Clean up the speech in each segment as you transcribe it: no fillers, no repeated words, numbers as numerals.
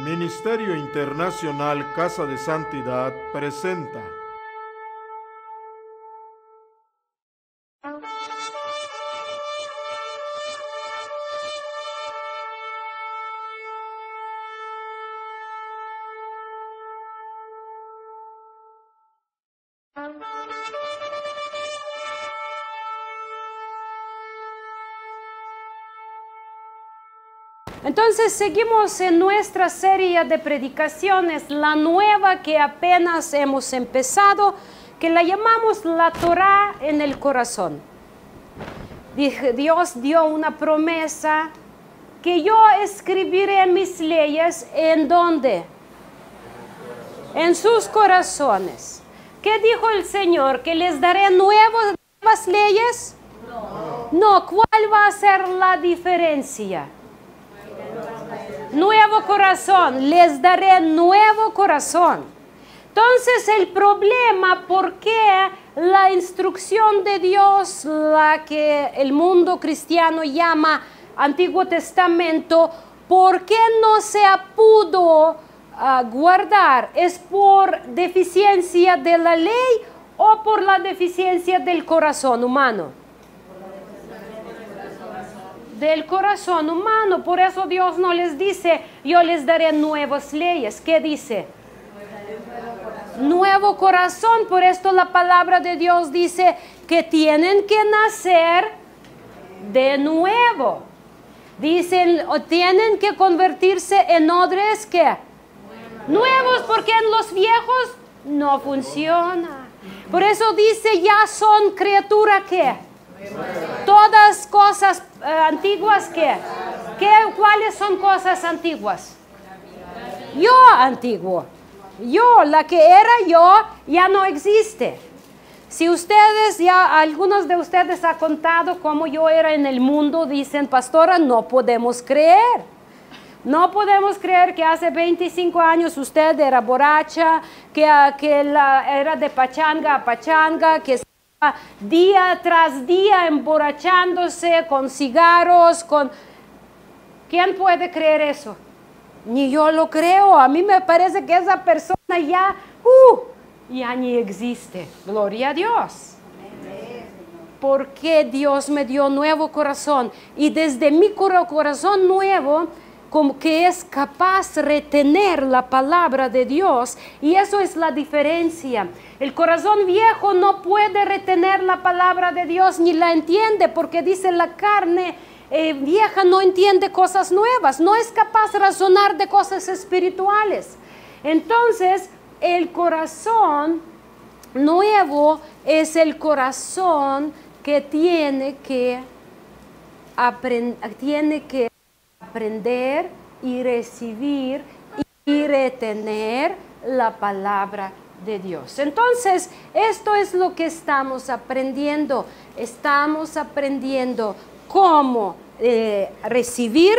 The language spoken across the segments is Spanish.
Ministerio Internacional Casa de Santidad presenta Entonces seguimos en nuestra serie de predicaciones, la nueva que apenas hemos empezado, que la llamamos la Torá en el corazón. Dios dio una promesa que yo escribiré mis leyes, ¿en dónde? En sus corazones. ¿Qué dijo el Señor? ¿Que les daré nuevas leyes? No, ¿cuál va a ser la diferencia? Nuevo corazón, les daré nuevo corazón. Entonces el problema, ¿por qué la instrucción de Dios, la que el mundo cristiano llama Antiguo Testamento, por qué no se pudo guardar? ¿Es por deficiencia de la ley o por la deficiencia del corazón humano? Del corazón humano. Por eso Dios no les dice, yo les daré nuevas leyes. ¿Qué dice? Nuevo corazón. Por esto la palabra de Dios dice que tienen que nacer de nuevo. Dicen, o tienen que convertirse en odres, ¿qué? Nuevos, porque en los viejos no funciona. Por eso dice, ya son criatura, ¿qué? Todas cosas antiguas, ¿cuáles son cosas antiguas? Yo antiguo. Yo, la que era yo, ya no existe. Si ustedes, ya algunos de ustedes han contado cómo yo era en el mundo, dicen, pastora, no podemos creer. No podemos creer que hace 25 años usted era borracha, que era de pachanga a pachanga, que día tras día emborrachándose con cigarros, ¿Quién puede creer eso? Ni yo lo creo. A mí me parece que esa persona ya ni existe. Gloria a Dios. Porque Dios me dio nuevo corazón. Y desde mi corazón nuevo, como que es capaz de retener la palabra de Dios, y eso es la diferencia. El corazón viejo no puede retener la palabra de Dios ni la entiende, porque dice la carne vieja no entiende cosas nuevas, no es capaz de razonar de cosas espirituales. Entonces el corazón nuevo es el corazón que tiene que aprender y recibir y retener la palabra de Dios. Entonces, esto es lo que estamos aprendiendo. Estamos aprendiendo cómo recibir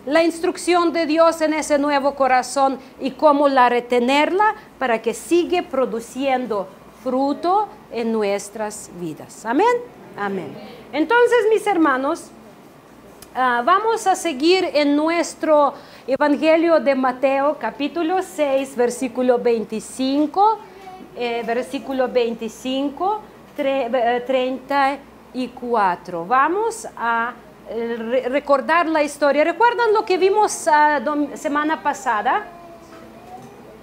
la instrucción de Dios en ese nuevo corazón y cómo retenerla para que siga produciendo fruto en nuestras vidas. Amén. Amén. Entonces, mis hermanos, vamos a seguir en nuestro Evangelio de Mateo, capítulo 6, versículo 25, 34. Vamos a recordar la historia. ¿Recuerdan lo que vimos semana pasada?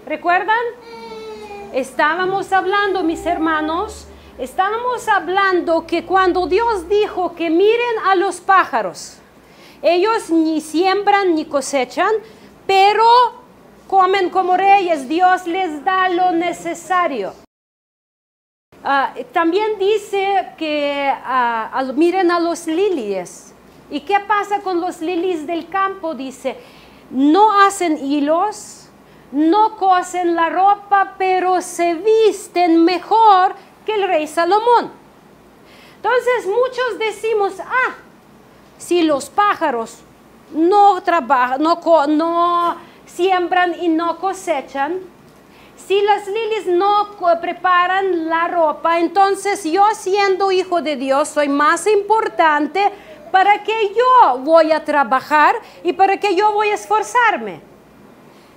¿Recuerdan? Estábamos hablando, mis hermanos, que cuando Dios dijo que miren a los pájaros, ellos ni siembran ni cosechan, pero comen como reyes. Dios les da lo necesario. También dice que miren a los lilies. ¿Y qué pasa con los lilies del campo? Dice, no hacen hilos, no cosen la ropa, pero se visten mejor que el rey Salomón. Entonces muchos decimos, si los pájaros no trabajan, no siembran y no cosechan, si las lilies no preparan la ropa, entonces yo, siendo hijo de Dios, soy más importante ¿para qué yo voy a trabajar y para qué yo voy a esforzarme?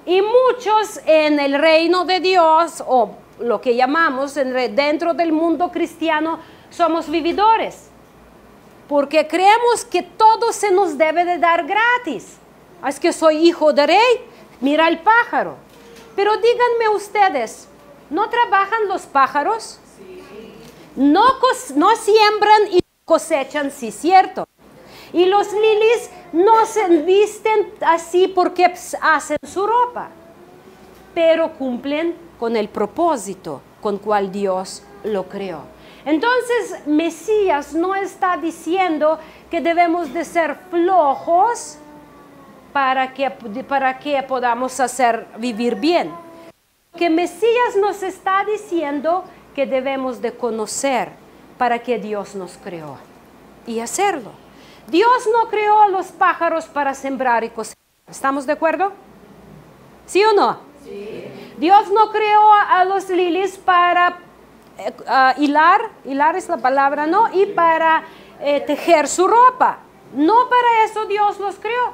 Y muchos en el reino de Dios, o lo que llamamos dentro del mundo cristiano, somos vividores. Porque creemos que todo se nos debe de dar gratis. Es que soy hijo de rey, mira el pájaro. Pero díganme ustedes, ¿no trabajan los pájaros? No siembran y cosechan, sí, cierto. Y los lilies no se visten así porque hacen su ropa, pero cumplen con el propósito con cual Dios lo creó. Entonces, Mesías no está diciendo que debemos de ser flojos para que podamos vivir bien. Que Mesías nos está diciendo que debemos de conocer para que Dios nos creó y hacerlo. Dios no creó a los pájaros para sembrar y cosechar. ¿Estamos de acuerdo? ¿Sí o no? Sí. Dios no creó a los lilies para hilar es la palabra, ¿no? Y para tejer su ropa. No para eso Dios los creó.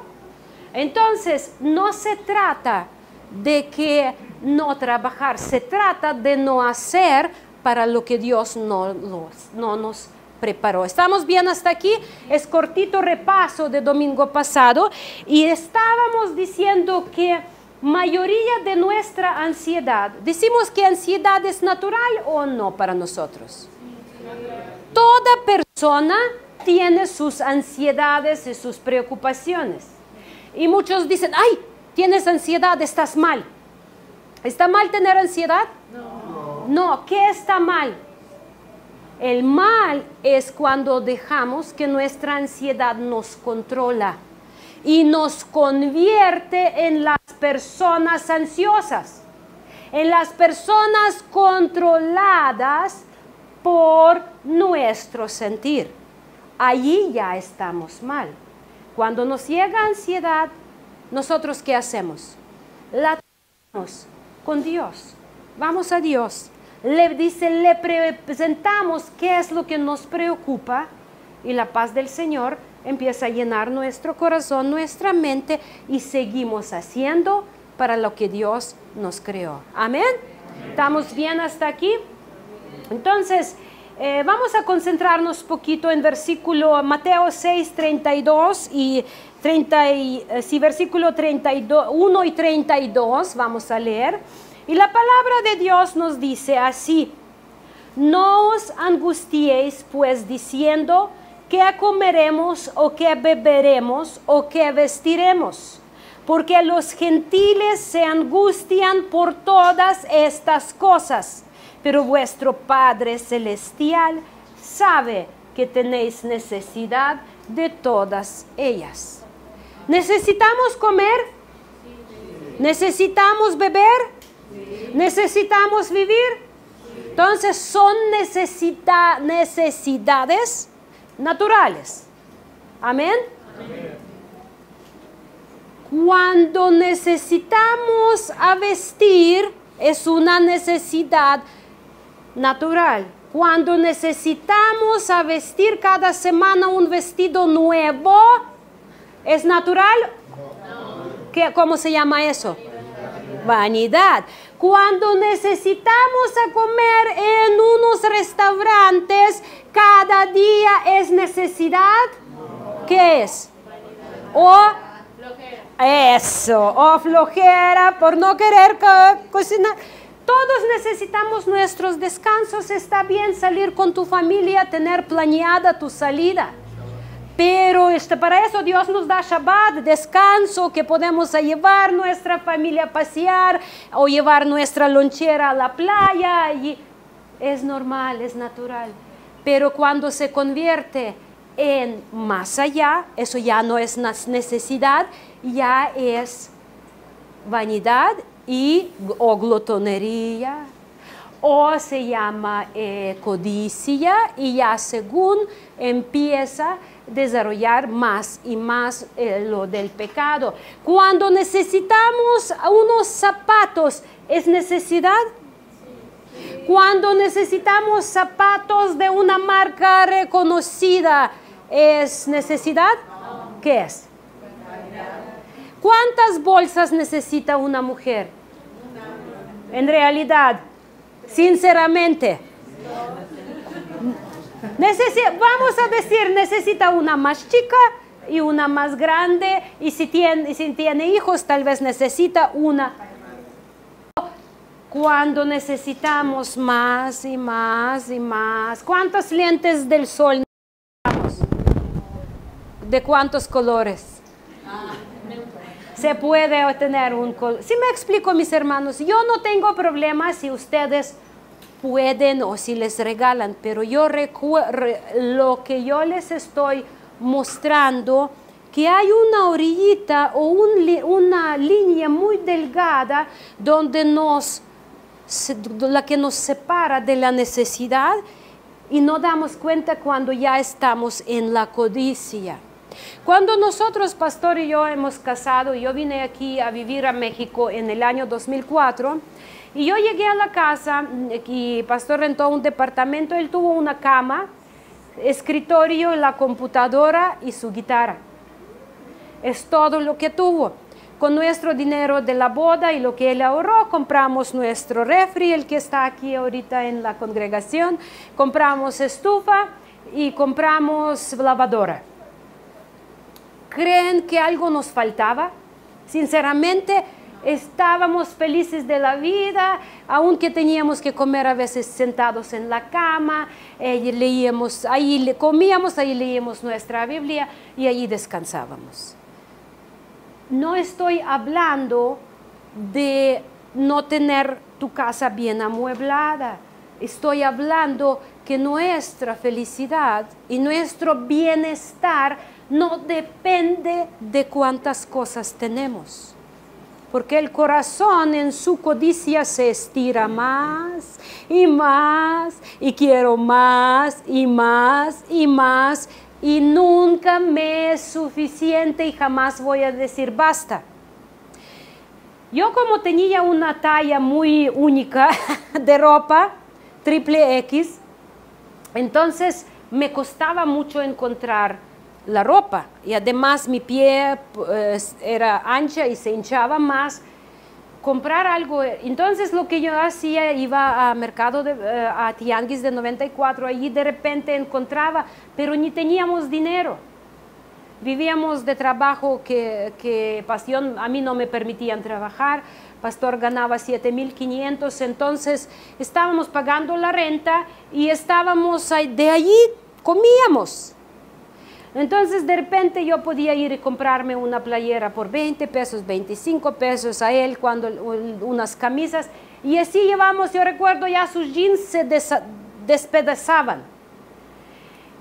Entonces, no se trata de que no trabajar, se trata de no hacer para lo que Dios no nos preparó. ¿Estamos bien hasta aquí? Es cortito repaso de domingo pasado y estábamos diciendo que mayoría de nuestra ansiedad, decimos que ansiedad es natural o no para nosotros. Toda persona tiene sus ansiedades y sus preocupaciones. Y muchos dicen, ay, tienes ansiedad, estás mal. ¿Está mal tener ansiedad? No, ¿qué está mal? El mal es cuando dejamos que nuestra ansiedad nos controla y nos convierte en las personas ansiosas, en las personas controladas por nuestro sentir. Allí ya estamos mal. Cuando nos llega ansiedad, ¿nosotros qué hacemos? La tratamos con Dios. Vamos a Dios. Le presentamos qué es lo que nos preocupa y la paz del Señor empieza a llenar nuestro corazón, nuestra mente y seguimos haciendo para lo que Dios nos creó. Amén. ¿Estamos bien hasta aquí? Entonces, vamos a concentrarnos un poquito en versículo Mateo 6, 32 y versículo 1 y 32 vamos a leer. Y la palabra de Dios nos dice así: no os angustiéis pues diciendo qué comeremos o qué beberemos o qué vestiremos, porque los gentiles se angustian por todas estas cosas, pero vuestro Padre Celestial sabe que tenéis necesidad de todas ellas. ¿Necesitamos comer? ¿Necesitamos beber? ¿Necesitamos vivir? Entonces son necesidades naturales. Amén. Cuando necesitamos a vestir, es una necesidad natural. Cuando necesitamos a vestir cada semana un vestido nuevo, ¿es natural? No. ¿Cómo se llama eso? Vanidad. Cuando necesitamos a comer en unos restaurantes cada día, ¿es necesidad? No. ¿Qué es? O flojera. Eso, o flojera por no querer cocinar. Todos necesitamos nuestros descansos. Está bien salir con tu familia, tener planeada tu salida. Pero para eso Dios nos da Shabbat, descanso, que podemos llevar nuestra familia a pasear o llevar nuestra lonchera a la playa. Y es normal, es natural. Pero cuando se convierte en más allá, eso ya no es necesidad, ya es vanidad o glotonería, o se llama codicia, y ya según empieza a desarrollar más y más lo del pecado. Cuando necesitamos unos zapatos, ¿es necesidad? Cuando necesitamos zapatos de una marca reconocida, es necesidad? ¿Qué es? ¿Cuántas bolsas necesita una mujer? En realidad, sinceramente, vamos a decir, necesita una más chica y una más grande, y si tiene hijos, tal vez necesita una. Cuando necesitamos más y más y más, ¿cuántos lentes del sol necesitamos? ¿De cuántos colores? Se puede obtener un color. Si me explico, mis hermanos, yo no tengo problema si ustedes pueden o si les regalan, pero yo lo que yo les estoy mostrando, que hay una orillita o una línea muy delgada donde la que nos separa de la necesidad, y no damos cuenta cuando ya estamos en la codicia. Cuando nosotros, pastor y yo, hemos casado, yo vine aquí a vivir a México en el año 2004, y yo llegué a la casa y pastor rentó un departamento. Él tuvo una cama, escritorio, la computadora y su guitarra. Es todo lo que tuvo. Con nuestro dinero de la boda y lo que él ahorró, compramos nuestro refri, el que está aquí ahorita en la congregación, compramos estufa y compramos lavadora. ¿Creen que algo nos faltaba? Sinceramente, estábamos felices de la vida, aunque teníamos que comer a veces sentados en la cama, leíamos, ahí comíamos, ahí leíamos nuestra Biblia y ahí descansábamos. No estoy hablando de no tener tu casa bien amueblada. Estoy hablando que nuestra felicidad y nuestro bienestar no depende de cuántas cosas tenemos. Porque el corazón en su codicia se estira más, y quiero más, y más, y más, y nunca me es suficiente y jamás voy a decir basta. Yo, como tenía una talla muy única de ropa, XXX, entonces me costaba mucho encontrar la ropa, y además mi pie era ancha y se hinchaba más. Comprar algo, entonces lo que yo hacía, iba a mercado, a Tianguis de 94, allí de repente encontraba, pero ni teníamos dinero. Vivíamos de trabajo que pasión, a mí no me permitían trabajar. Pastor ganaba 7,500, entonces estábamos pagando la renta y estábamos de allí, comíamos. Entonces de repente yo podía ir y comprarme una playera por 20 pesos, 25 pesos, a él unas camisas, y así llevamos. Yo recuerdo ya sus jeans se despedazaban,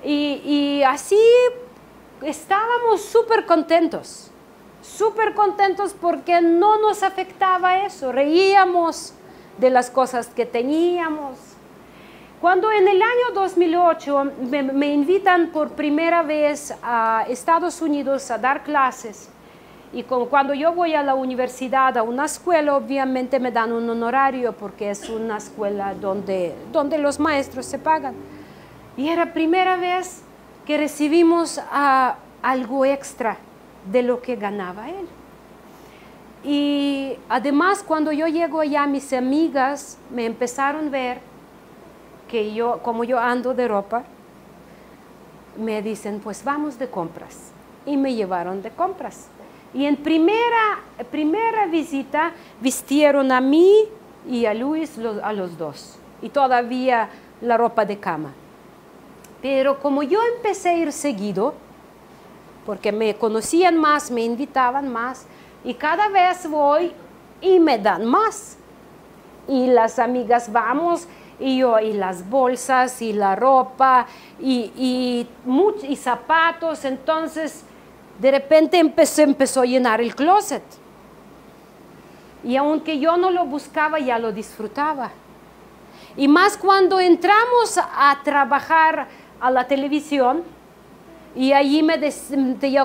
y así estábamos súper contentos porque no nos afectaba eso, reíamos de las cosas que teníamos. Cuando en el año 2008 me invitan por primera vez a Estados Unidos a dar clases, y cuando yo voy a la universidad, a una escuela, obviamente me dan un honorario porque es una escuela donde los maestros se pagan. Y era la primera vez que recibimos algo extra de lo que ganaba él. Y además, cuando yo llego allá, mis amigas me empezaron a ver que como yo ando de ropa, me dicen, pues vamos de compras, y me llevaron de compras. Y en primera visita vistieron a mí y a Luis, a los dos, y todavía la ropa de cama. Pero como yo empecé a ir seguido, porque me conocían más, me invitaban más, y cada vez voy y me dan más. Y las amigas vamos, y las bolsas, y la ropa, y zapatos. Entonces, de repente empezó a llenar el closet. Y aunque yo no lo buscaba, ya lo disfrutaba. Y más cuando entramos a trabajar a la televisión, y allí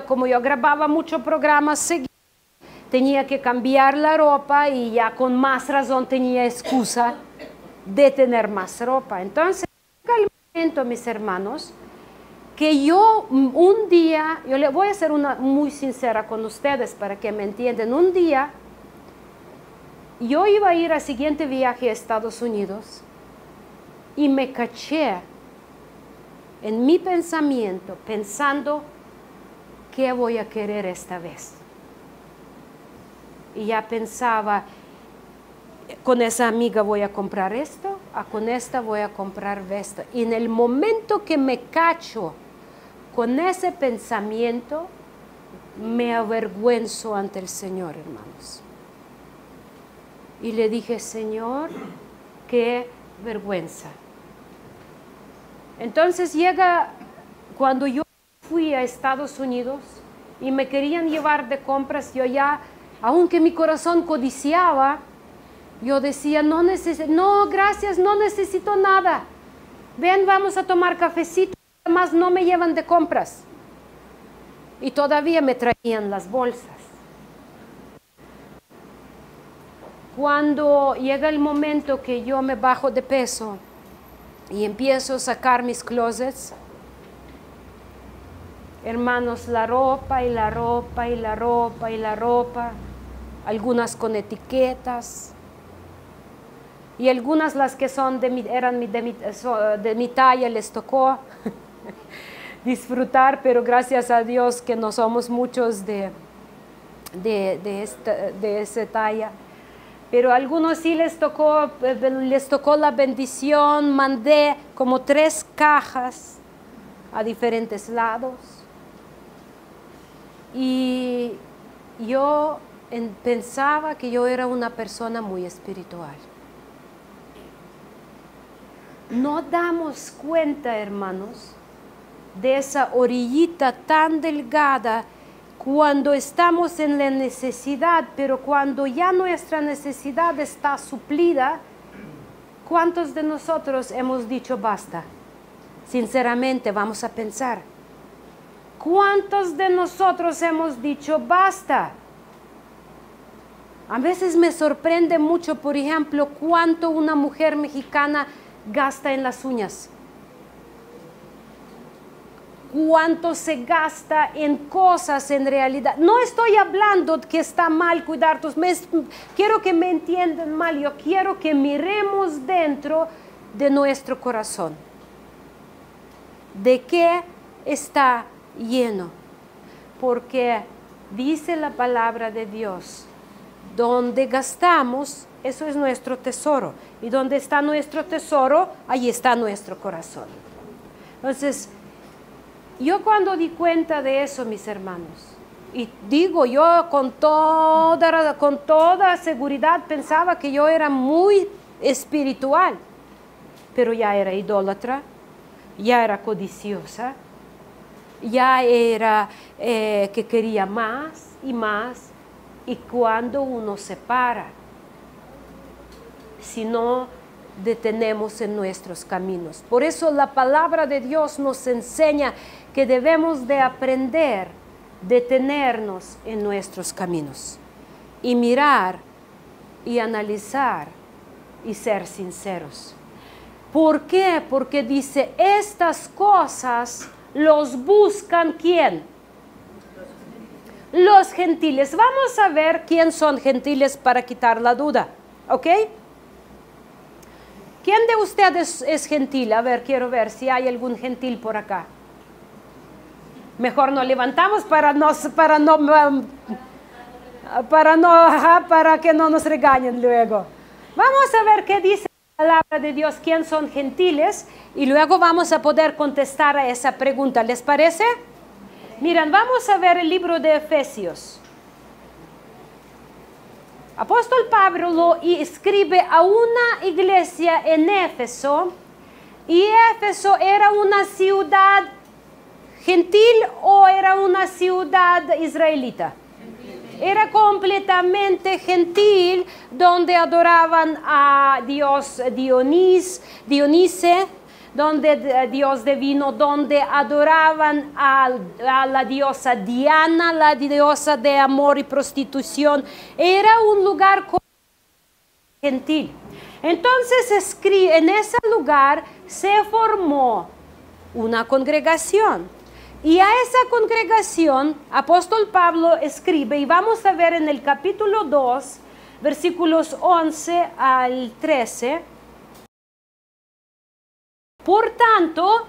como yo grababa muchos programas seguidos, tenía que cambiar la ropa, y ya con más razón tenía excusa de tener más ropa. Entonces, llega el momento, mis hermanos, que yo un día, yo le voy a ser muy sincera con ustedes para que me entiendan. Un día yo iba a ir al siguiente viaje a Estados Unidos y me caché en mi pensamiento, pensando qué voy a querer esta vez. Y ya pensaba, con esa amiga voy a comprar esto, con esta voy a comprar esto. Y en el momento que me cacho con ese pensamiento, me avergüenzo ante el Señor, hermanos. Y le dije, Señor, qué vergüenza. Entonces llega cuando yo fui a Estados Unidos y me querían llevar de compras, yo ya, aunque mi corazón codiciaba, yo decía, no, gracias, no necesito nada. Ven, vamos a tomar cafecito, además no me llevan de compras. Y todavía me traían las bolsas. Cuando llega el momento que yo me bajo de peso y empiezo a sacar mis closets, hermanos, la ropa y la ropa y la ropa y la ropa, algunas con etiquetas y algunas las que son de mi talla les tocó disfrutar, pero gracias a Dios que no somos muchos de esa talla. Pero a algunos sí les tocó la bendición. Mandé como 3 cajas a diferentes lados. Y yo pensaba que yo era una persona muy espiritual. No damos cuenta, hermanos, de esa orillita tan delgada cuando estamos en la necesidad, pero cuando ya nuestra necesidad está suplida, ¿cuántos de nosotros hemos dicho basta? Sinceramente, vamos a pensar. ¿Cuántos de nosotros hemos dicho basta? A veces me sorprende mucho, por ejemplo, cuánto una mujer mexicana gasta en las uñas. Cuánto se gasta en cosas en realidad. No estoy hablando que está mal cuidar tus meses. Quiero que me entiendan mal. Yo quiero que miremos dentro de nuestro corazón. ¿De qué está lleno? Porque dice la palabra de Dios, donde gastamos, eso es nuestro tesoro. Y donde está nuestro tesoro, ahí está nuestro corazón. Entonces, yo cuando di cuenta de eso, mis hermanos, y digo, yo con toda seguridad pensaba que yo era muy espiritual, pero ya era idólatra, ya era codiciosa, ya era que quería más y más. Y cuando uno se para, si no detenemos en nuestros caminos. Por eso la palabra de Dios nos enseña que debemos de aprender, detenernos en nuestros caminos y mirar y analizar y ser sinceros. ¿Por qué? Porque dice, estas cosas los buscan ¿quién? Los gentiles. Vamos a ver quién son gentiles para quitar la duda, ¿ok? ¿Quién de ustedes es gentil? A ver, quiero ver si hay algún gentil por acá. Mejor nos levantamos para que no nos regañen luego. Vamos a ver qué dice la palabra de Dios, quién son gentiles, y luego vamos a poder contestar a esa pregunta. ¿Les parece? Miren, vamos a ver el libro de Efesios. Apóstol Pablo lo escribe a una iglesia en Éfeso, y Éfeso era una ciudad gentil o era una ciudad israelita. Era completamente gentil, donde adoraban a Dios Dionise, donde Dios de vino, donde adoraban a la diosa Diana, la diosa de amor y prostitución. Era un lugar gentil. Entonces en ese lugar se formó una congregación. Y a esa congregación, apóstol Pablo escribe, y vamos a ver en el capítulo 2, versículos 11 al 13. Por tanto,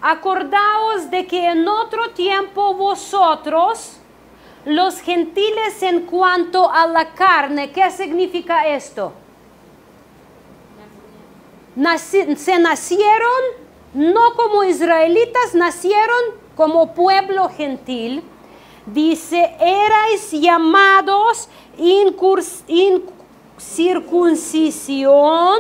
acordaos de que en otro tiempo vosotros, los gentiles en cuanto a la carne, ¿qué significa esto? Se nacieron no como israelitas, nacieron como pueblo gentil. Dice, erais llamados circuncisión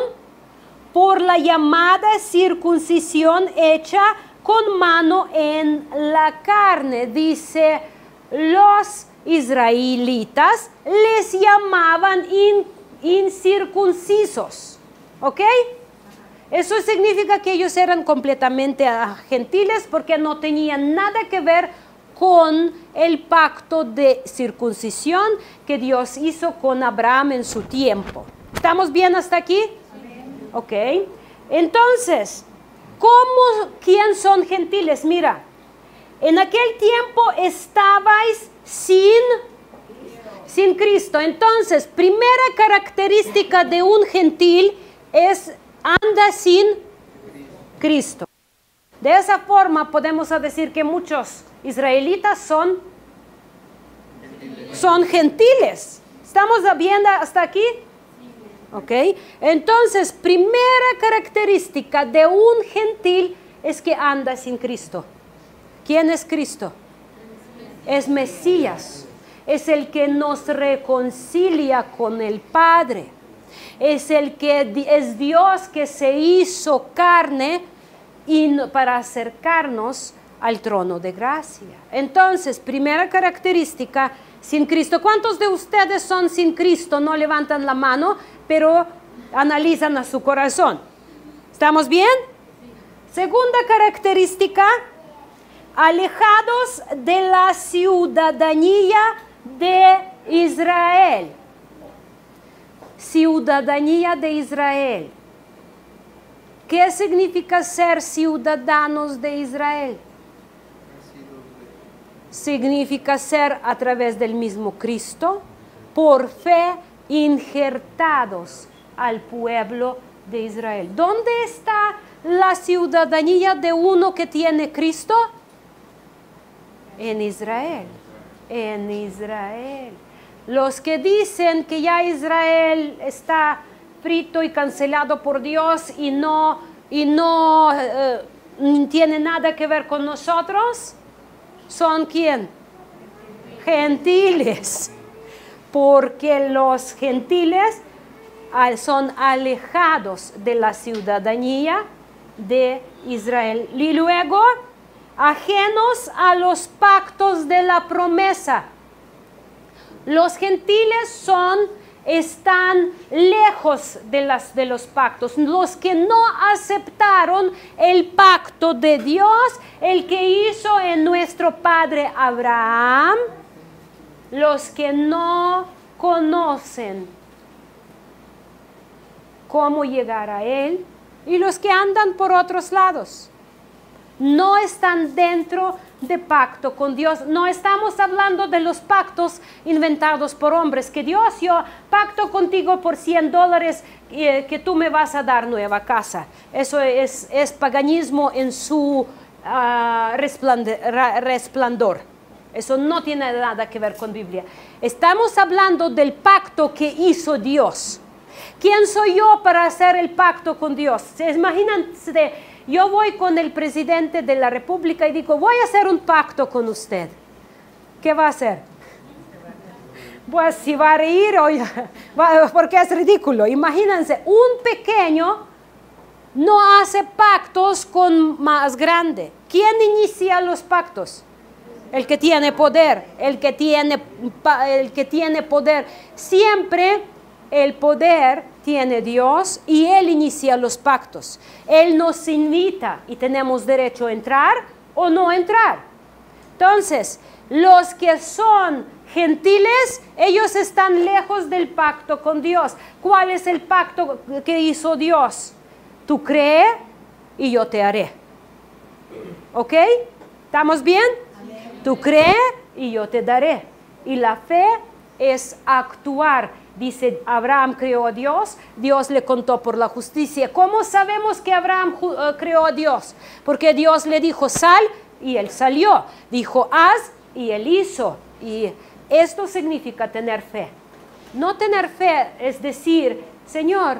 por la llamada circuncisión hecha con mano en la carne. Dice, los israelitas les llamaban incircuncisos. ¿Ok? Eso significa que ellos eran completamente gentiles porque no tenían nada que ver con el pacto de circuncisión que Dios hizo con Abraham en su tiempo. ¿Estamos bien hasta aquí? Amén. Ok. Entonces, ¿quién son gentiles? Mira, en aquel tiempo estabais sin Cristo. Entonces, primera característica de un gentil es anda sin Cristo. De esa forma podemos decir que muchos israelitas son gentiles. ¿Estamos viendo hasta aquí? Ok. Entonces, primera característica de un gentil es que anda sin Cristo. ¿Quién es Cristo? Es Mesías. Es el que nos reconcilia con el Padre. Es es Dios que se hizo carne para acercarnos al trono de gracia. Entonces, primera característica, sin Cristo. ¿Cuántos de ustedes son sin Cristo? No levantan la mano, pero analizan a su corazón. ¿Estamos bien? Segunda característica, alejados de la ciudadanía de Israel. Ciudadanía de Israel. ¿Qué significa ser ciudadanos de Israel? Significa ser a través del mismo Cristo, por fe, injertados al pueblo de Israel. ¿Dónde está la ciudadanía de uno que tiene Cristo? En Israel. En Israel. Los que dicen que ya Israel está frito y cancelado por Dios y no tiene nada que ver con nosotros, ¿son quién? Gentiles. Porque los gentiles son alejados de la ciudadanía de Israel. Y luego, ajenos a los pactos de la promesa. Los gentiles están lejos de los pactos. Los que no aceptaron el pacto de Dios, el que hizo en nuestro padre Abraham, los que no conocen cómo llegar a él y los que andan por otros lados. No están dentro de pacto con Dios. No estamos hablando de los pactos inventados por hombres, que Dios, yo pacto contigo por $100 que tú me vas a dar nueva casa. Eso es paganismo en su resplandor. Eso no tiene nada que ver con Biblia. Estamos hablando del pacto que hizo Dios. ¿Quién soy yo para hacer el pacto con Dios? Imagínense, yo voy con el presidente de la República y digo, voy a hacer un pacto con usted. ¿Qué va a hacer? Pues si va a reír, porque es ridículo. Imagínense, un pequeño no hace pactos con más grande. ¿Quién inicia los pactos? El que tiene poder, el que tiene poder. Siempre el poder tiene Dios y Él inicia los pactos. Él nos invita y tenemos derecho a entrar o no entrar. Entonces, los que son gentiles, ellos están lejos del pacto con Dios. ¿Cuál es el pacto que hizo Dios? Tú cree y yo te haré. ¿Ok? ¿Estamos bien? Tú cree y yo te daré. Y la fe es actuar. Dice, Abraham creó a Dios, Dios le contó por la justicia. ¿Cómo sabemos que Abraham creó a Dios? Porque Dios le dijo, sal, y él salió. Dijo, haz, y él hizo. Y esto significa tener fe. No tener fe es decir, Señor,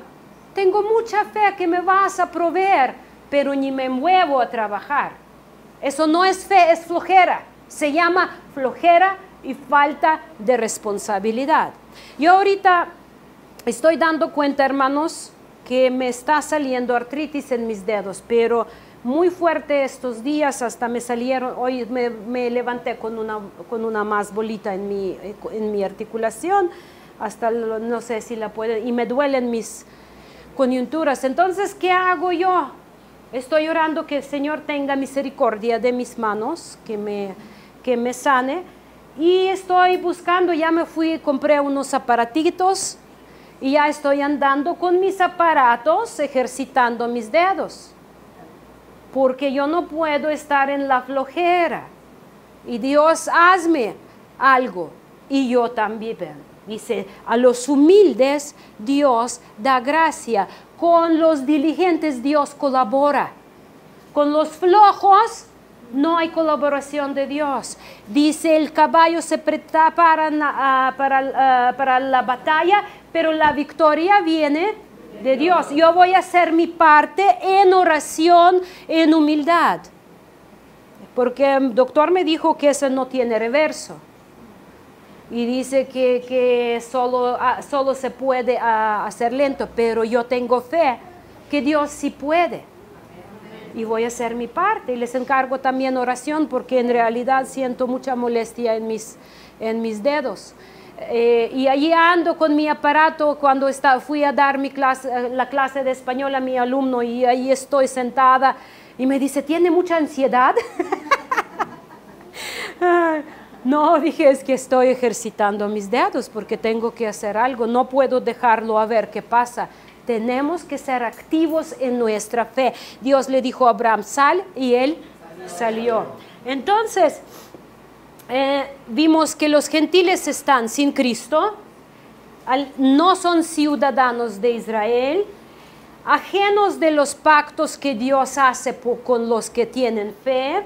tengo mucha fe que me vas a proveer, pero ni me muevo a trabajar. Eso no es fe, es flojera. Se llama flojera y falta de responsabilidad. Yo ahorita estoy dando cuenta, hermanos, que me está saliendo artritis en mis dedos, pero muy fuerte estos días, hasta me salieron, hoy me levanté con una más bolita en mi articulación, hasta no sé si la pueden, y me duelen mis coyunturas. Entonces, ¿qué hago yo? Estoy orando que el Señor tenga misericordia de mis manos, que me sane, y estoy buscando, ya me fui, compré unos aparatitos, y ya estoy andando con mis aparatos, ejercitando mis dedos, porque yo no puedo estar en la flojera, y Dios, hazme algo, y yo también. Dice, a los humildes Dios da gracia, con los diligentes Dios colabora, con los flojos no hay colaboración de Dios. Dice, el caballo se prepara para la batalla, pero la victoria viene de Dios. Yo voy a hacer mi parte en oración, en humildad, porque el doctor me dijo que eso no tiene reverso. Y dice que solo se puede hacer lento, pero yo tengo fe que Dios sí puede. Y voy a hacer mi parte. Y les encargo también oración, porque en realidad siento mucha molestia en mis dedos. Y allí ando con mi aparato cuando fui a dar la clase de español a mi alumno, y ahí estoy sentada y me dice, ¿tiene mucha ansiedad? No, dije, es que estoy ejercitando mis dedos porque tengo que hacer algo, no puedo dejarlo a ver qué pasa. Tenemos que ser activos en nuestra fe. Dios le dijo a Abraham, sal, y él salió. Entonces, vimos que los gentiles están sin Cristo, no son ciudadanos de Israel, ajenos de los pactos que Dios hace con los que tienen fe.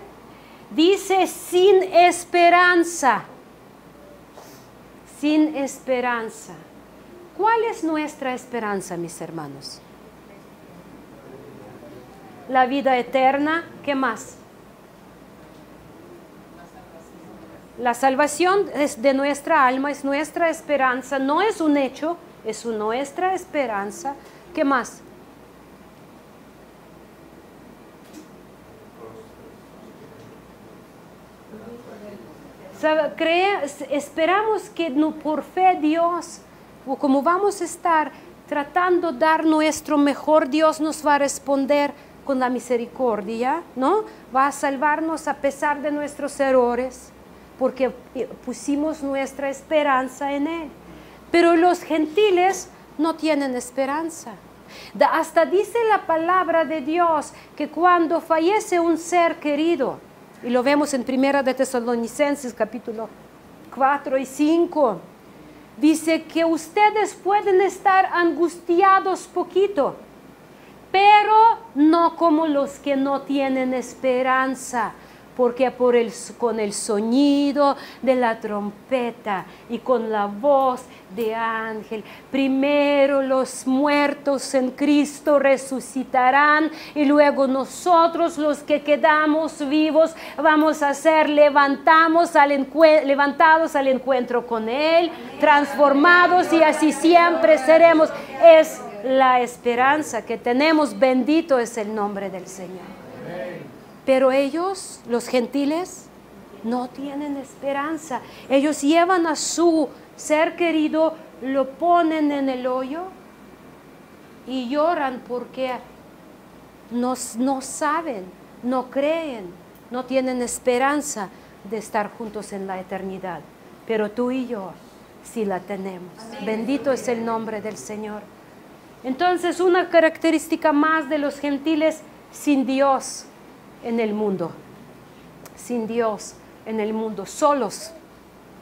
Dice, sin esperanza. Sin esperanza. ¿Cuál es nuestra esperanza, mis hermanos? La vida eterna. ¿Qué más? La salvación es de nuestra alma, es nuestra esperanza. No es un hecho, es nuestra esperanza. ¿Qué más? Esperamos que por fe Dios, o como vamos a estar tratando de dar nuestro mejor, Dios nos va a responder con la misericordia, ¿no? Va a salvarnos a pesar de nuestros errores, porque pusimos nuestra esperanza en Él. Pero los gentiles no tienen esperanza. Hasta dice la palabra de Dios que cuando fallece un ser querido, y lo vemos en 1 de Tesalonicenses, capítulo 4 y 5. Dice que ustedes pueden estar angustiados poquito, pero no como los que no tienen esperanza. Porque con el sonido de la trompeta y con la voz de ángel, primero los muertos en Cristo resucitarán, y luego nosotros los que quedamos vivos vamos a ser levantados al encuentro con Él, transformados, y así siempre seremos. Es la esperanza que tenemos. Bendito es el nombre del Señor. Pero ellos, los gentiles, no tienen esperanza. Ellos llevan a su ser querido, lo ponen en el hoyo y lloran porque no saben, no creen, no tienen esperanza de estar juntos en la eternidad. Pero tú y yo sí la tenemos. Amén. Bendito es el nombre del Señor. Entonces, una característica más de los gentiles sin Dios en el mundo. sin Dios en el mundo, solos.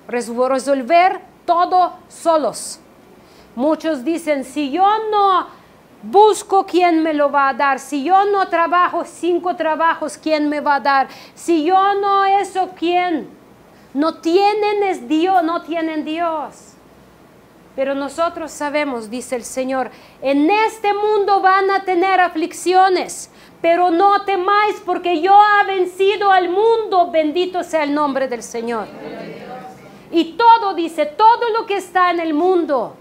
Resolver todo solos. Muchos dicen, si yo no busco, ¿quién me lo va a dar? Si yo no trabajo 5 trabajos, ¿quién me va a dar? Si yo no eso, ¿quién? No tienen Dios, no tienen Dios. Pero nosotros sabemos, dice el Señor, en este mundo van a tener aflicciones, pero no temáis porque yo he vencido al mundo, bendito sea el nombre del Señor. Y todo, dice, todo lo que está en el mundo,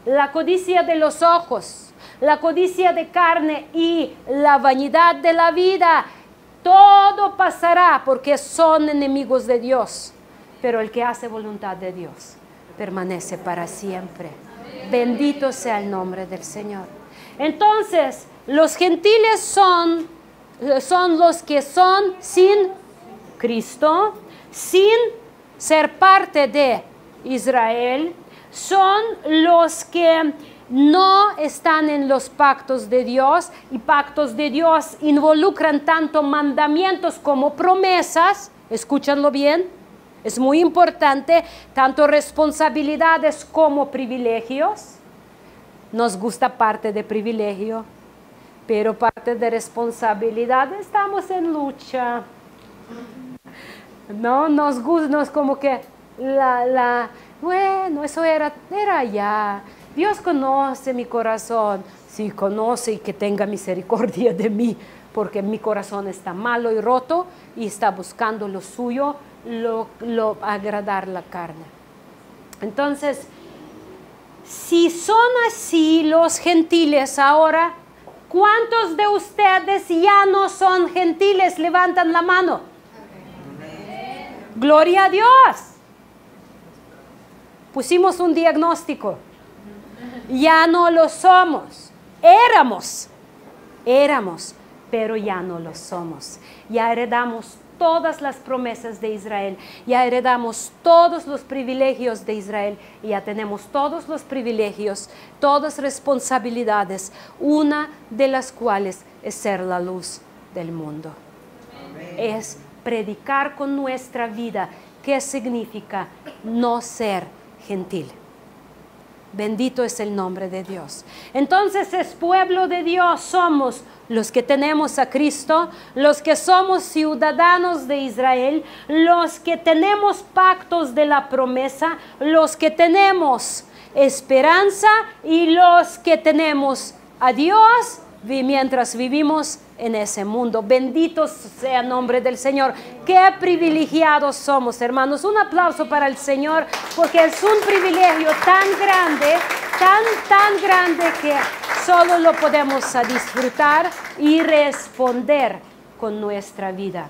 la codicia de los ojos, la codicia de carne y la vanidad de la vida, todo pasará porque son enemigos de Dios. Pero el que hace voluntad de Dios permanece para siempre. Bendito sea el nombre del Señor. Entonces, los gentiles son los que son sin Cristo, sin ser parte de Israel, son los que no están en los pactos de Dios, y pactos de Dios involucran tanto mandamientos como promesas. Escúchanlo bien, es muy importante, tanto responsabilidades como privilegios. Nos gusta parte de privilegio, pero parte de responsabilidad estamos en lucha. No nos gusta, no es como que bueno, eso era ya. Dios conoce mi corazón. Sí, conoce, y que tenga misericordia de mí, porque mi corazón está malo y roto y está buscando lo suyo, lo agradar la carne. Entonces, si son así los gentiles ahora, ¿cuántos de ustedes ya no son gentiles? Levantan la mano. Gloria a Dios. Pusimos un diagnóstico. Ya no lo somos. Éramos, pero ya no lo somos. Ya heredamos todas las promesas de Israel. Ya heredamos todos los privilegios de Israel. Y ya tenemos todos los privilegios, todas responsabilidades, una de las cuales es ser la luz del mundo. Amén. Es predicar con nuestra vida qué significa no ser gentil. Bendito es el nombre de Dios. Entonces es pueblo de Dios, somos los que tenemos a Cristo, los que somos ciudadanos de Israel, los que tenemos pactos de la promesa, los que tenemos esperanza y los que tenemos a Dios mientras vivimos en ese mundo. Bendito sea el nombre del Señor. Qué privilegiados somos, hermanos. Un aplauso para el Señor, porque es un privilegio tan grande, tan grande, que solo lo podemos disfrutar y responder con nuestra vida.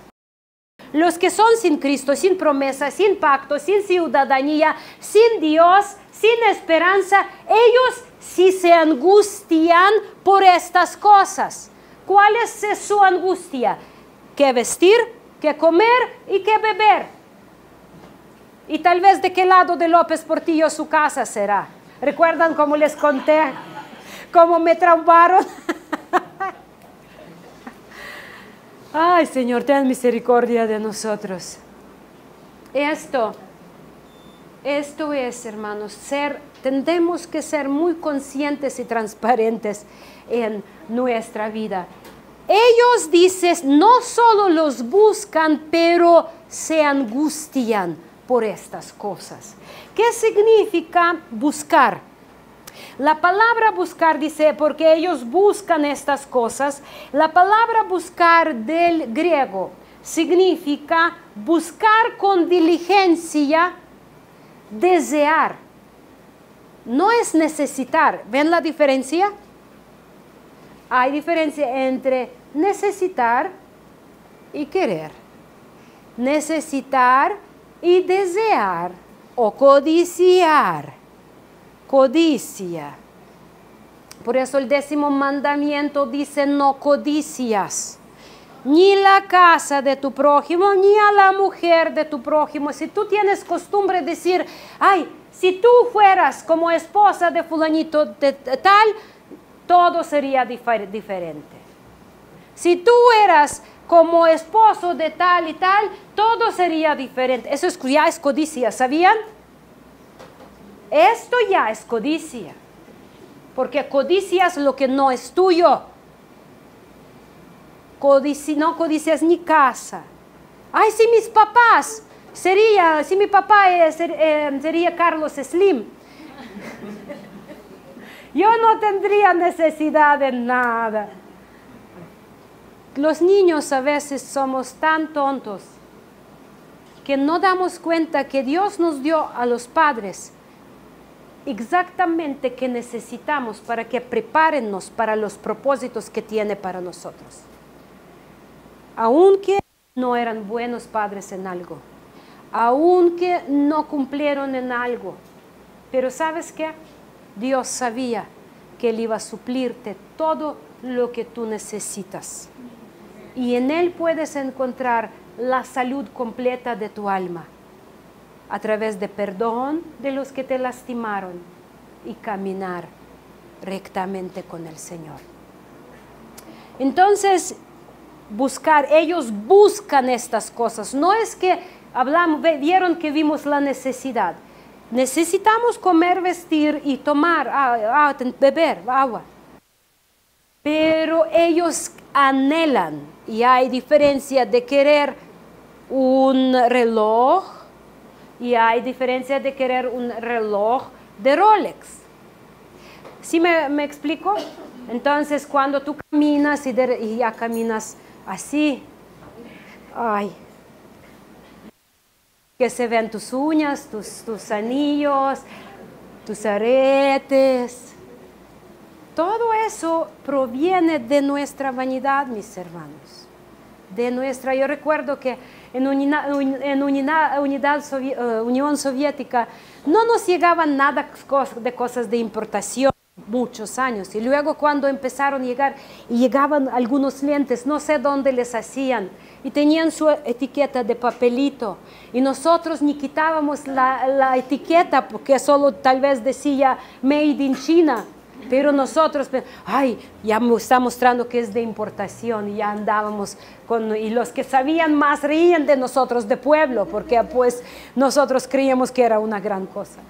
Los que son sin Cristo, sin promesa, sin pacto, sin ciudadanía, sin Dios, sin esperanza, ellos sí se angustian por estas cosas. ¿Cuál es su angustia? ¿Qué vestir, qué comer y qué beber? Y tal vez de qué lado de López Portillo su casa será. ¿Recuerdan cómo les conté? ¿Cómo me traumaron? Ay, Señor, ten misericordia de nosotros. Esto es, hermanos, tendemos que ser muy conscientes y transparentes en nuestra vida. Ellos, dicen, no solo los buscan, pero se angustian por estas cosas. ¿Qué significa buscar? La palabra buscar dice, porque ellos buscan estas cosas. La palabra buscar del griego significa buscar con diligencia, desear. No es necesitar. ¿Ven la diferencia? Hay diferencia entre necesitar y querer. Necesitar y desear o codiciar. Codicia. Por eso el 10º mandamiento dice: no codicias ni la casa de tu prójimo, ni a la mujer de tu prójimo. Si tú tienes costumbre de decir, ay, si tú fueras como esposa de fulanito de tal, todo sería diferente. Si tú eras como esposo de tal y tal, todo sería diferente. Eso ya es codicia, ¿sabían? Esto ya es codicia, porque codicias lo que no es tuyo. No codicias ni casa. Ay, si mis papás, si mi papá sería Carlos Slim, yo no tendría necesidad de nada. Los niños a veces somos tan tontos que no damos cuenta que Dios nos dio a los padres exactamente que necesitamos para que prepárennos para los propósitos que tiene para nosotros. Aunque no eran buenos padres en algo, aunque no cumplieron en algo, pero ¿sabes qué? Dios sabía que Él iba a suplirte todo lo que tú necesitas. Y en Él puedes encontrar la salud completa de tu alma, a través de perdón de los que te lastimaron y caminar rectamente con el Señor. Entonces, ellos buscan estas cosas. No es que vieron que vimos la necesidad. Necesitamos comer, vestir y tomar, beber agua. Pero ellos anhelan, y hay diferencia de querer un reloj, y hay diferencia de querer un reloj de Rolex. ¿Sí me explico? Entonces, cuando tú caminas y ya caminas así, ay, que se ven tus uñas, tus anillos, tus aretes. Todo eso proviene de nuestra vanidad, mis hermanos. Yo recuerdo que en Unión Soviética no nos llegaban nada de cosas de importación muchos años. Y luego cuando empezaron a llegar, y llegaban algunos lentes, no sé dónde les hacían, y tenían su etiqueta de papelito. Y nosotros ni quitábamos la etiqueta porque solo tal vez decía Made in China. Pero nosotros, ay, ya me está mostrando que es de importación, y ya andábamos y los que sabían más reían de nosotros de pueblo, porque pues nosotros creíamos que era una gran cosa.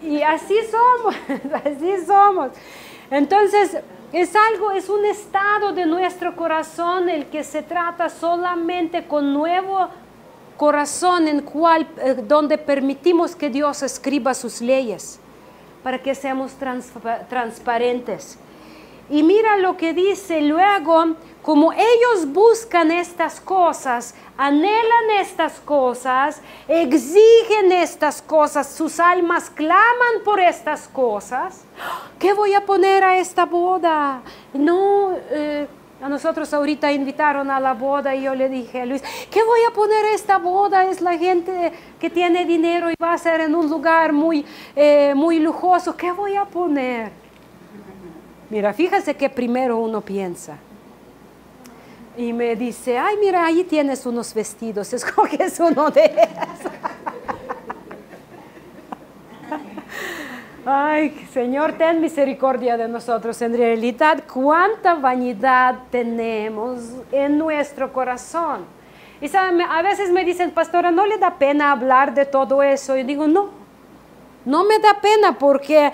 Y así somos. Entonces, es un estado de nuestro corazón el que se trata solamente con nuevo corazón donde permitimos que Dios escriba sus leyes para que seamos transparentes. Y mira lo que dice luego: como ellos buscan estas cosas, anhelan estas cosas, exigen estas cosas, sus almas claman por estas cosas. ¿Qué voy a poner a esta boda? No, a nosotros ahorita invitaron a la boda y yo le dije a Luis, ¿qué voy a poner a esta boda? Es la gente que tiene dinero y va a ser en un lugar muy lujoso. ¿Qué voy a poner? Mira, fíjese que primero uno piensa. Y me dice, ay, mira, ahí tienes unos vestidos, escoges uno de esos. Ay, Señor, ten misericordia de nosotros. En realidad, cuánta vanidad tenemos en nuestro corazón. Y saben, a veces me dicen, pastora, ¿no le da pena hablar de todo eso? Y digo, no me da pena, porque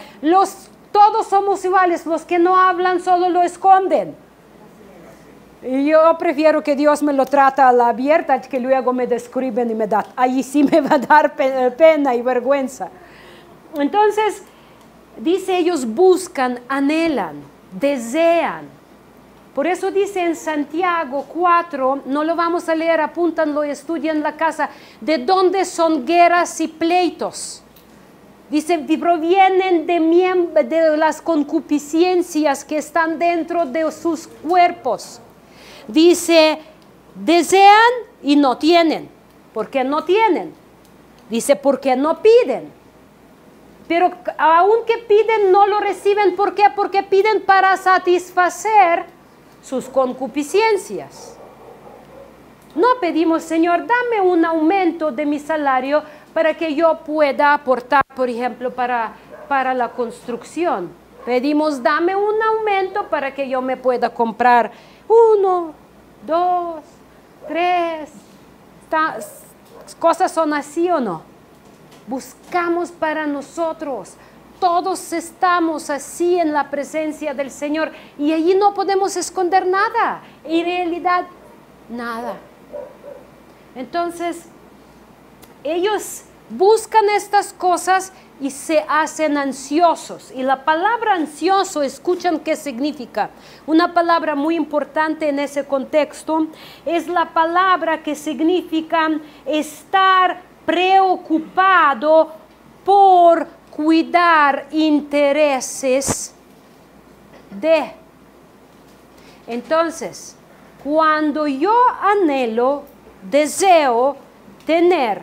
todos somos iguales. Los que no hablan solo lo esconden. Y yo prefiero que Dios me lo trata a la abierta, que luego me describen y ahí sí me va a dar pena y vergüenza. Entonces, dice, ellos buscan, anhelan, desean. Por eso dice en Santiago 4, no lo vamos a leer, apúntanlo y estudian en la casa, de dónde son guerras y pleitos. Dice, provienen de las concupiscencias que están dentro de sus cuerpos. Dice, desean y no tienen. ¿Por qué no tienen? Dice, porque no piden. Pero aunque piden, no lo reciben. ¿Por qué? Porque piden para satisfacer sus concupiscencias. No pedimos, Señor, dame un aumento de mi salario para que yo pueda aportar, por ejemplo, para la construcción. Pedimos, dame un aumento para que yo me pueda comprar 1, 2, 3. Cosas son así o no. Buscamos para nosotros. Todos estamos así en la presencia del Señor y allí no podemos esconder nada. En realidad, nada. Entonces, ellos buscan estas cosas y se hacen ansiosos. Y la palabra ansioso, escuchan qué significa. Una palabra muy importante en ese contexto es la palabra que significa estar preocupado por cuidar intereses de. Entonces, cuando yo anhelo, deseo tener,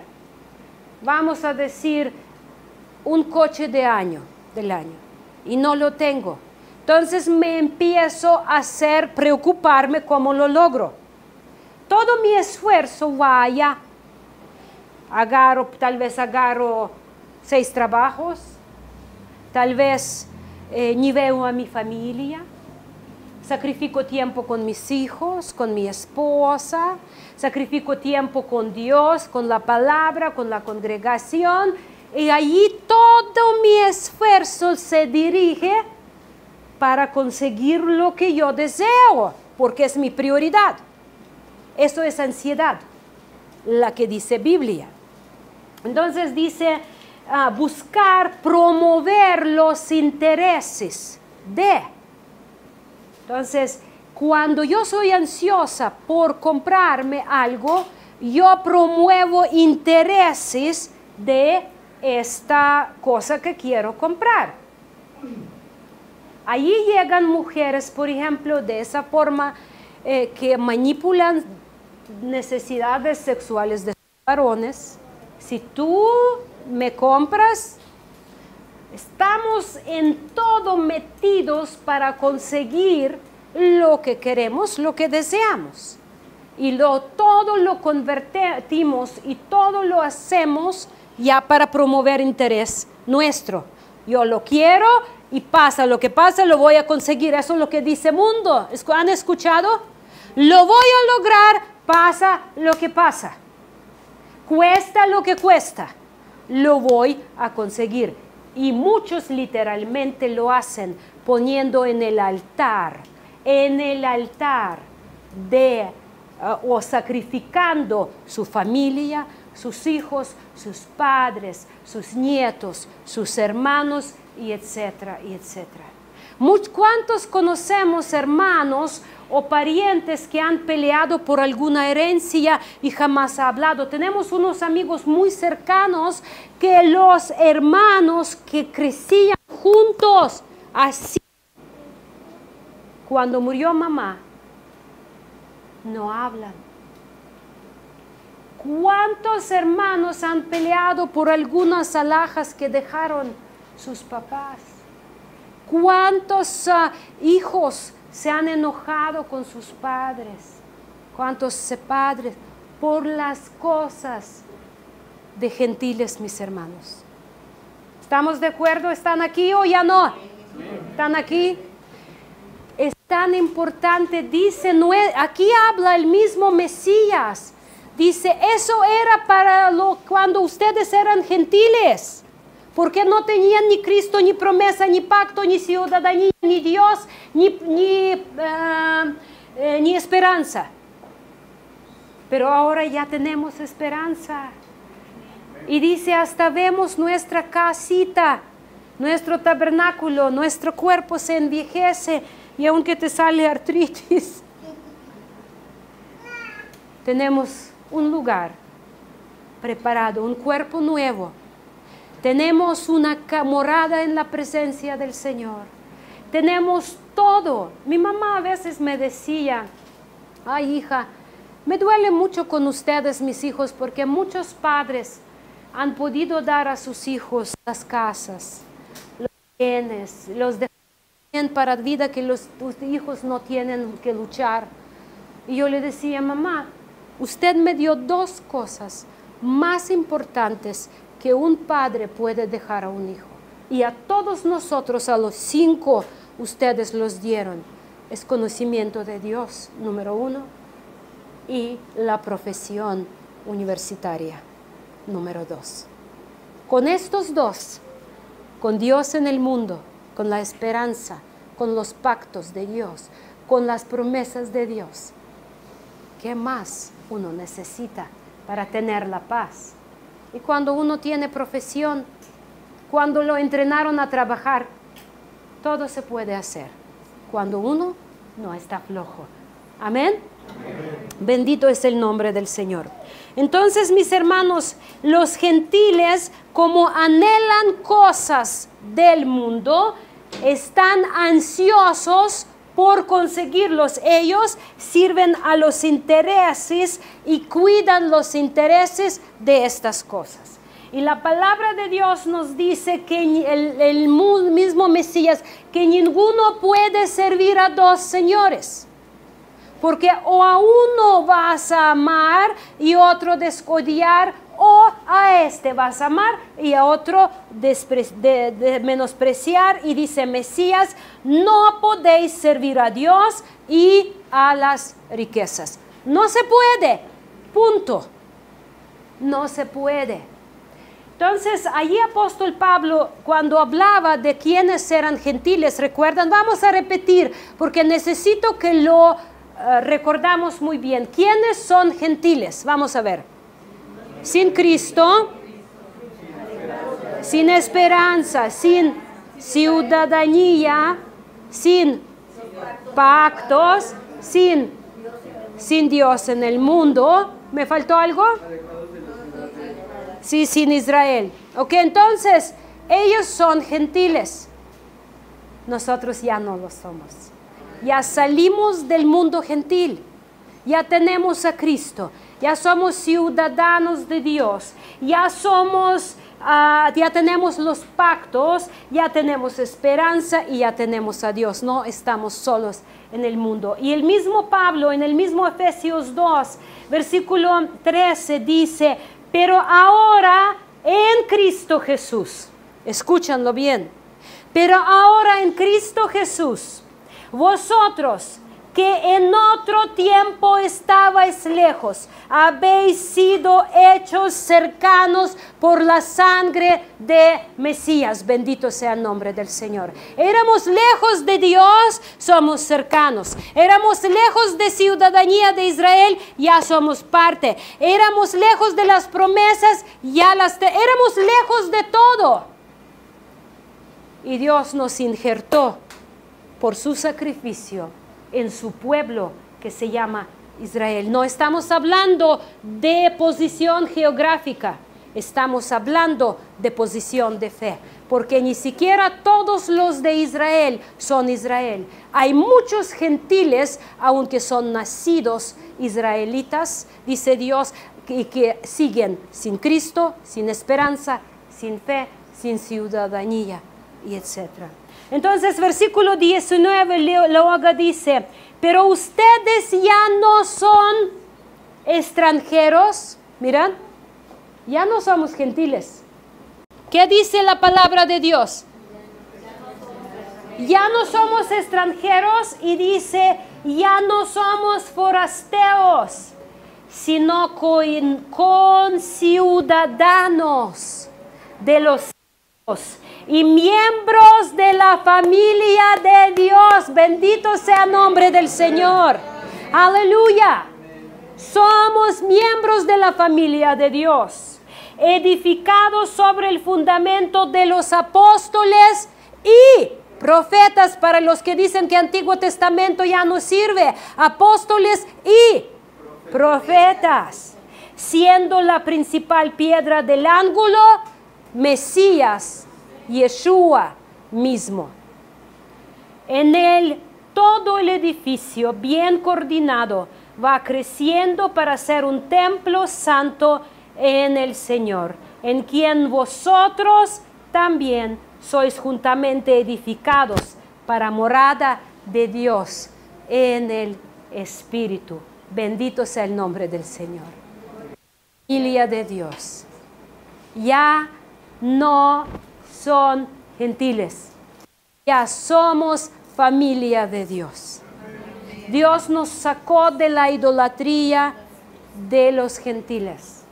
vamos a decir, un coche del año, y no lo tengo, entonces me empiezo a preocuparme cómo lo logro. Todo mi esfuerzo va allá. Tal vez agarro 6 trabajos, tal vez ni veo a mi familia, sacrifico tiempo con mis hijos, con mi esposa, sacrifico tiempo con Dios, con la palabra, con la congregación, y allí todo mi esfuerzo se dirige para conseguir lo que yo deseo, porque es mi prioridad. Eso es ansiedad, la que dice Biblia. Entonces dice, buscar, promover los intereses de. Entonces, cuando yo soy ansiosa por comprarme algo, yo promuevo intereses de esta cosa que quiero comprar. Allí llegan mujeres, por ejemplo, de esa forma, que manipulan necesidades sexuales de varones. Si tú me compras, estamos en todo metidos para conseguir lo que queremos, lo que deseamos. Y todo lo convertimos y todo lo hacemos ya para promover interés nuestro. Yo lo quiero y pasa lo que pasa, lo voy a conseguir. Eso es lo que dice el mundo. ¿Han escuchado? Lo voy a lograr, pasa lo que pasa. Cuesta lo que cuesta, lo voy a conseguir. Y muchos literalmente lo hacen poniendo en el altar o sacrificando su familia, sus hijos, sus padres, sus nietos, sus hermanos, y etcétera, y etcétera. ¿Cuántos conocemos hermanos o parientes que han peleado por alguna herencia y jamás ha hablado? Tenemos unos amigos muy cercanos que los hermanos que crecían juntos, así, cuando murió mamá, no hablan. ¿Cuántos hermanos han peleado por algunas alhajas que dejaron sus papás? ¿Cuántos hijos se han enojado con sus padres? ¿Cuántos padres? Por las cosas de gentiles, mis hermanos. ¿Estamos de acuerdo? ¿Están aquí o ya no? ¿Están aquí? Es tan importante, dice, aquí habla el mismo Mesías. Dice, eso era para cuando ustedes eran gentiles. Porque no tenían ni Cristo, ni promesa, ni pacto, ni ciudadanía, ni Dios, ni esperanza. Pero ahora ya tenemos esperanza. Y dice, hasta vemos nuestra casita, nuestro tabernáculo, nuestro cuerpo se envejece y aunque te sale artritis, tenemos un lugar preparado, un cuerpo nuevo. Tenemos una morada en la presencia del Señor. Tenemos todo. Mi mamá a veces me decía, ay hija, me duele mucho con ustedes, mis hijos, porque muchos padres han podido dar a sus hijos las casas, los bienes, los dejan para vida que tus hijos no tienen que luchar. Y yo le decía, mamá, usted me dio 2 cosas más importantes que un padre puede dejar a un hijo. y a todos nosotros, a los 5, ustedes los dieron. Es conocimiento de Dios, número 1, y la profesión universitaria, número 2. Con estos 2, con Dios en el mundo, con la esperanza, con los pactos de Dios, con las promesas de Dios, ¿qué más uno necesita para tener la paz? Y cuando uno tiene profesión, cuando lo entrenaron a trabajar, todo se puede hacer. Cuando uno no está flojo. Amén. Amén. Bendito es el nombre del Señor. Entonces, mis hermanos, los gentiles, como anhelan cosas del mundo, están ansiosos por conseguirlos. Ellos sirven a los intereses y cuidan los intereses de estas cosas. Y la palabra de Dios nos dice que el mismo Mesías, que ninguno puede servir a 2 señores. Porque o a uno vas a amar y otro desodiar, o a este vas a amar y a otro menospreciar. Y dice Mesías, no podéis servir a Dios y a las riquezas. No se puede, punto. No se puede. Entonces, allí apóstol Pablo, cuando hablaba de quiénes eran gentiles, ¿recuerdan? Vamos a repetir, porque necesito que lo recordamos muy bien. ¿Quiénes son gentiles? Vamos a ver. Sin Cristo, sin esperanza, sin ciudadanía, sin pactos, sin Dios en el mundo. ¿Me faltó algo? Sí, sin Israel. Ok, entonces, ellos son gentiles. Nosotros ya no lo somos. Ya salimos del mundo gentil. Ya tenemos a Cristo. Ya somos ciudadanos de Dios. Ya somos, ya tenemos los pactos. Ya tenemos esperanza y ya tenemos a Dios. No estamos solos en el mundo. Y el mismo Pablo, en el mismo Efesios 2, versículo 13, dice: pero ahora en Cristo Jesús, escúchanlo bien, pero ahora en Cristo Jesús, vosotros que en otro tiempo estabais lejos, habéis sido hechos cercanos por la sangre de Mesías. Bendito sea el nombre del Señor. Éramos lejos de Dios, somos cercanos. Éramos lejos de ciudadanía de Israel, ya somos parte. Éramos lejos de las promesas, éramos lejos de todo. Y Dios nos injertó por su sacrificio en su pueblo que se llama Israel. No estamos hablando de posición geográfica, estamos hablando de posición de fe, porque ni siquiera todos los de Israel son Israel. Hay muchos gentiles, aunque son nacidos israelitas, dice Dios, que siguen sin Cristo, sin esperanza, sin fe, sin ciudadanía, y etcétera. Entonces, versículo 19 luego dice: pero ustedes ya no son extranjeros. Miran, ya no somos gentiles. ¿Qué dice la palabra de Dios? Ya no somos extranjeros, y dice: ya no somos forasteos, sino conciudadanos de los cielos y miembros de la familia de Dios. Bendito sea el nombre del Señor. Aleluya. Somos miembros de la familia de Dios, edificados sobre el fundamento de los apóstoles y profetas. Para los que dicen que Antiguo Testamento ya no sirve, apóstoles y profetas, siendo la principal piedra del ángulo Mesías, Yeshua mismo. En él todo el edificio bien coordinado va creciendo para ser un templo santo en el Señor, en quien vosotros también sois juntamente edificados para morada de Dios en el Espíritu. Bendito sea el nombre del Señor. Familia de Dios. Ya no son gentiles. Ya somos familia de Dios. Dios nos sacó de la idolatría de los gentiles.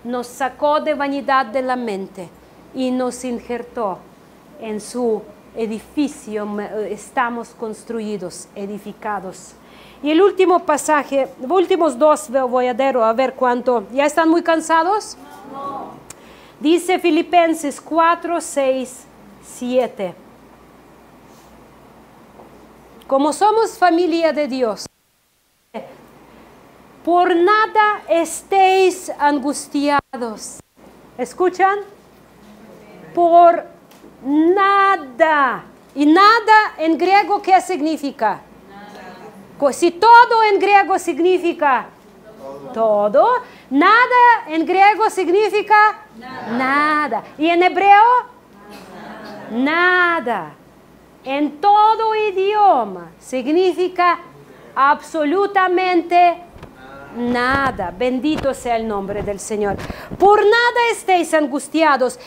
Nos sacó de vanidad de la mente y nos injertó en su edificio. Estamos construidos, edificados. Y el último pasaje, últimos dos voy a ver cuánto. ¿Ya están muy cansados? No. Dice Filipenses 4, 6, 7. Como somos familia de Dios, por nada estéis angustiados. ¿Escuchan? Por nada. ¿Y nada en griego qué significa? Si todo en griego significa todo, nada en griego significa nada. ¿Y en hebreo? Nada. En todo idioma significa absolutamente nada. Bendito sea el nombre del Señor. Por nada estéis angustiados.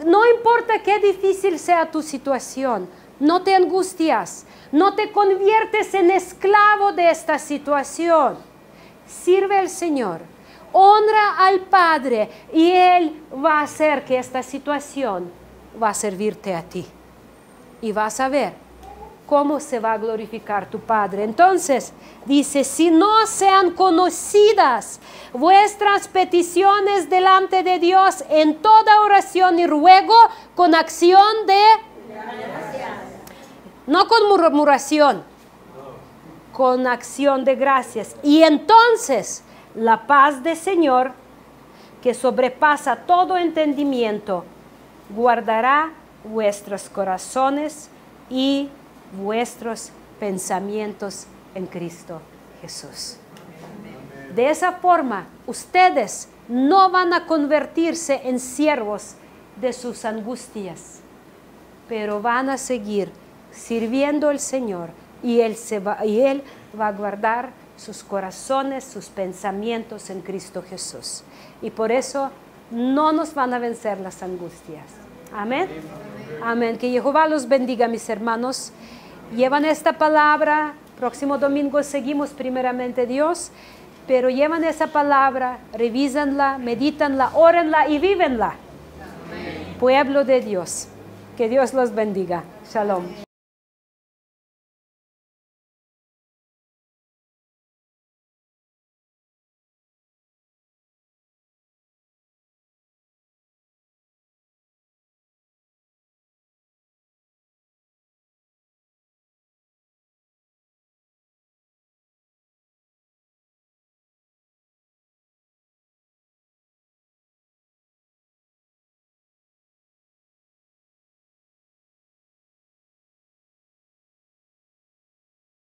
No importa qué difícil sea tu situación, no te angustias. No te conviertes en esclavo de esta situación. Sirve al Señor. Honra al Padre y Él va a hacer que esta situación va a servirte a ti. Y vas a ver cómo se va a glorificar tu Padre. Entonces, dice, si no sean conocidas vuestras peticiones delante de Dios en toda oración y ruego con acción de... No con murmuración, con acción de gracias. Y entonces la paz del Señor, que sobrepasa todo entendimiento, guardará vuestros corazones y vuestros pensamientos en Cristo Jesús. De esa forma, ustedes no van a convertirse en siervos de sus angustias, pero van a seguir sirviendo al Señor y Él va a guardar sus corazones, sus pensamientos en Cristo Jesús. Y por eso no nos van a vencer las angustias. Amén. Amén. Que Jehová los bendiga, mis hermanos. Llevan esta palabra. Próximo domingo seguimos primeramente Dios. Pero llevan esa palabra, revísenla, medítanla, órenla y vívenla. Pueblo de Dios. Que Dios los bendiga. Shalom.